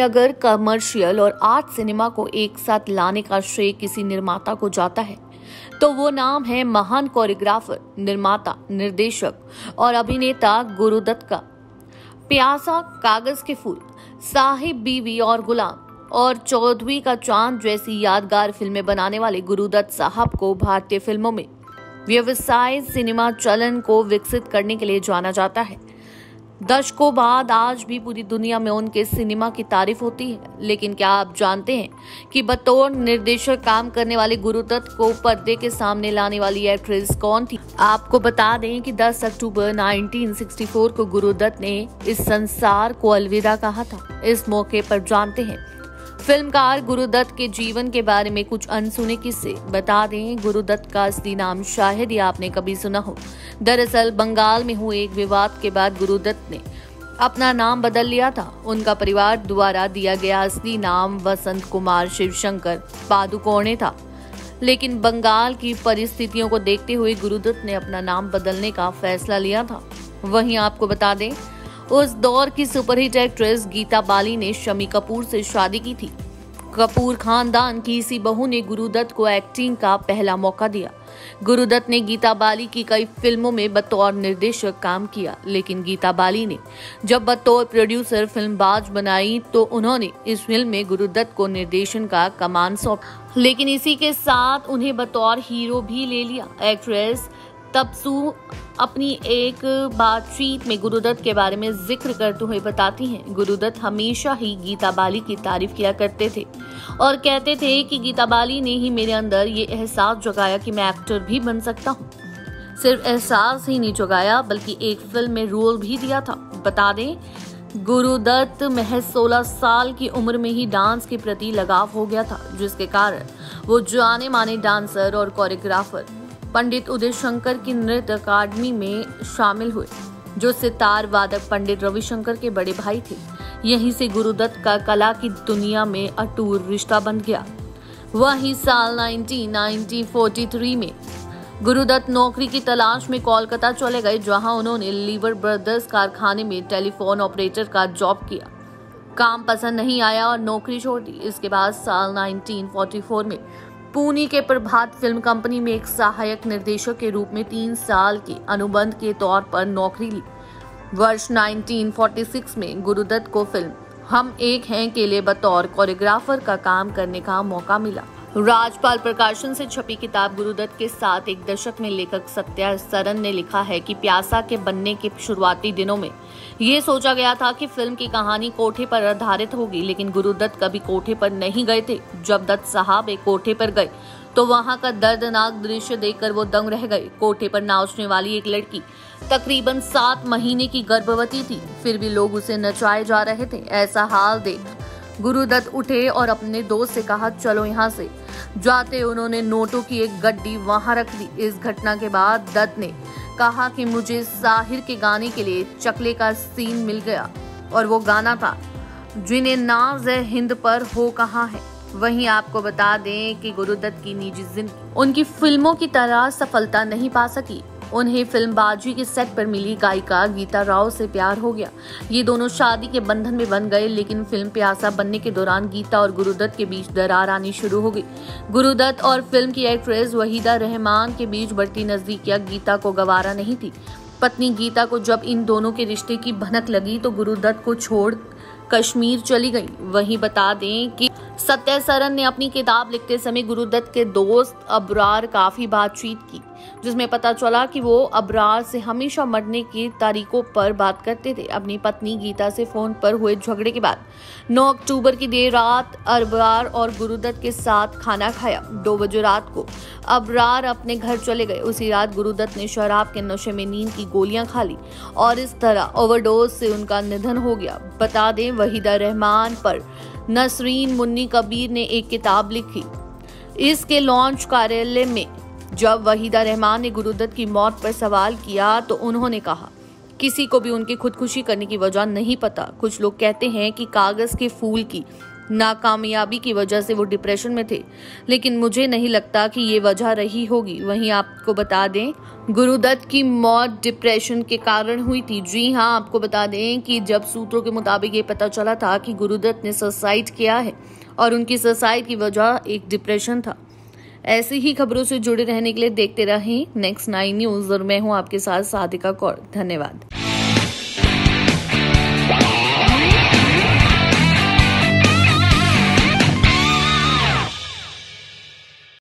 अगर कमर्शियल और art cinema को एक साथ लाने का श्रेय किसी निर्माता को जाता है तो वो नाम है महान कोरियोग्राफर, निर्माता, निर्देशक और अभिनेता गुरुदत्त का। प्यासा, कागज के फूल, साहिब बीवी और गुलाम और 14वीं का चांद जैसी यादगार फिल्में बनाने वाले गुरुदत्त साहब को भारतीय फिल्मों में व्यवसाय सिनेमा चलन को विकसित करने के लिए जाना जाता है। दशकों बाद आज भी पूरी दुनिया में उनके सिनेमा की तारीफ होती है। लेकिन क्या आप जानते हैं कि बतौर निर्देशक काम करने वाले गुरुदत्त को पर्दे के सामने लाने वाली एक्ट्रेस कौन थी? आपको बता दें कि 10 अक्टूबर 1964 को गुरुदत्त ने इस संसार को अलविदा कहा था। इस मौके पर जानते हैं फिल्मकार गुरुदत्त के जीवन के बारे में कुछ अनसुने किस्से। बता दें, गुरुदत्त का असली नाम शायद ही आपने कभी सुना हो। दरअसल बंगाल में हुए एक विवाद के बाद गुरुदत्त ने अपना नाम बदल लिया था। उनका परिवार द्वारा दिया गया असली नाम वसंत कुमार शिवशंकर पादुकोणे था, लेकिन बंगाल की परिस्थितियों को देखते हुए गुरुदत्त ने अपना नाम बदलने का फैसला लिया था। वहीं आपको बता दें, उस दौर की सुपरहिट एक्ट्रेस गीता बाली ने शम्मी कपूर से शादी की थी। कपूर खानदान की इसी बहू ने गुरुदत्त को एक्टिंग का पहला मौका दिया। गुरुदत्त ने गीता बाली की कई फिल्मों में बतौर निर्देशक काम किया, लेकिन गीता बाली ने जब बतौर प्रोड्यूसर फिल्मबाज बनाई तो उन्होंने इस फिल्म में गुरुदत्त को निर्देशन का कमान सौंपा, लेकिन इसी के साथ उन्हें बतौर हीरो भी ले लिया। एक्ट्रेस तबसू अपनी एक बातचीत में गुरुदत्त के बारे में जिक्र करते हुए बताती हैं, गुरुदत्त हमेशा ही गीता बाली की तारीफ किया करते थे और कहते थे कि गीता बाली ने ही मेरे अंदर ये एहसास जगाया कि मैं एक्टर भी बन सकता हूँ। सिर्फ एहसास ही नहीं जगाया बल्कि एक फिल्म में रोल भी दिया था। बता दें, गुरुदत्त महज 16 साल की उम्र में ही डांस के प्रति लगाव हो गया था, जिसके कारण वो जाने माने डांसर और कोरियोग्राफर पंडित उदय शंकर की नृत्य अकादमी में शामिल हुए, जो सितार वादक पंडित रविशंकर के बड़े भाई थे। यहीं से गुरुदत्त का कला की दुनिया में अटूट रिश्ता बन गया। वहीं साल 1943 में गुरुदत्त नौकरी की तलाश में कोलकाता चले गए, जहां उन्होंने लीवर ब्रदर्स कारखाने में टेलीफोन ऑपरेटर का जॉब किया। काम पसंद नहीं आया और नौकरी छोड़ दी। इसके बाद साल 1944 में पुणे के प्रभात फिल्म कंपनी में एक सहायक निर्देशक के रूप में 3 साल के अनुबंध के तौर पर नौकरी ली। वर्ष 1946 में गुरुदत्त को फिल्म हम एक हैं के लिए बतौर कोरियोग्राफर का काम करने का मौका मिला। राजपाल प्रकाशन से छपी किताब गुरुदत्त के साथ एक दशक में लेखक सत्या सरन ने लिखा है कि प्यासा के बनने के शुरुआती दिनों में ये सोचा गया था कि फिल्म की कहानी कोठे पर आधारित होगी, लेकिन गुरुदत्त कभी कोठे पर नहीं गए थे। जब दत्त साहब एक कोठे पर गए तो वहां का दर्दनाक दृश्य देखकर वो दंग रह गए। कोठे पर नाचने वाली एक लड़की तकरीबन 7 महीने की गर्भवती थी, फिर भी लोग उसे नचाए जा रहे थे। ऐसा हाल देख गुरुदत्त उठे और अपने दोस्त से कहा, चलो यहाँ से। जाते उन्होंने नोटों की एक गड्डी वहां रख दी। इस घटना के बाद दत्त ने कहा कि मुझे साहिर के गाने के लिए चकले का सीन मिल गया और वो गाना था, जिन्हें नाज है हिंद पर हो कहाँ है। वहीं आपको बता दें कि गुरुदत्त की निजी जिंदगी उनकी फिल्मों की तरह सफलता नहीं पा सकी। उन्हें फिल्मबाजी के सेट पर मिली गायिका गीता राव से प्यार हो गया। ये दोनों शादी के बंधन में बन गए, लेकिन फिल्म प्यासा बनने के दौरान गीता और गुरुदत्त के बीच दरार आनी शुरू हो गई। गुरुदत्त और फिल्म की एक्ट्रेस वहीदा रहमान के बीच बढ़ती नजदीकियां गीता को गवारा नहीं थी। पत्नी गीता को जब इन दोनों के रिश्ते की भनक लगी तो गुरुदत्त को छोड़ कश्मीर चली गई। वहीं बता दें कि सत्या सरन ने अपनी किताब लिखते समय गुरुदत्त के दोस्त अबरार काफी बातचीत की, जिसमें पता चला कि वो अबरार से हमेशा मरने की तारीखों पर बात करते थे। अपनी पत्नी गीता से फोन पर हुए झगड़े के बाद 9 अक्टूबर की देर रात अबरार और गुरुदत्त के साथ खाना खाया। 2 बजे रात को अबरार अपने घर चले गए। उसी रात गुरुदत्त ने शराब के नशे में नींद की गोलियां खा ली और इस तरह ओवरडोज से उनका निधन हो गया। बता दें, वहीदा रहमान पर नसरीन मुन्नी कबीर ने एक किताब लिखी। इसके लॉन्च कार्यालय में जब वहीदा रहमान ने गुरुदत्त की मौत पर सवाल किया तो उन्होंने कहा, किसी को भी उनकी खुदकुशी करने की वजह नहीं पता। कुछ लोग कहते हैं कि कागज के फूल की नाकामयाबी की वजह से वो डिप्रेशन में थे, लेकिन मुझे नहीं लगता कि ये वजह रही होगी। वहीं आपको बता दें, गुरुदत्त की मौत डिप्रेशन के कारण हुई थी। जी हाँ, आपको बता दें कि जब सूत्रों के मुताबिक ये पता चला था कि गुरुदत्त ने सुसाइड किया है और उनकी सुसाइड की वजह एक डिप्रेशन था। ऐसी ही खबरों से जुड़े रहने के लिए देखते रहें नेक्स्ट 9 न्यूज और मैं हूँ आपके साथ साधिका कौर। धन्यवाद।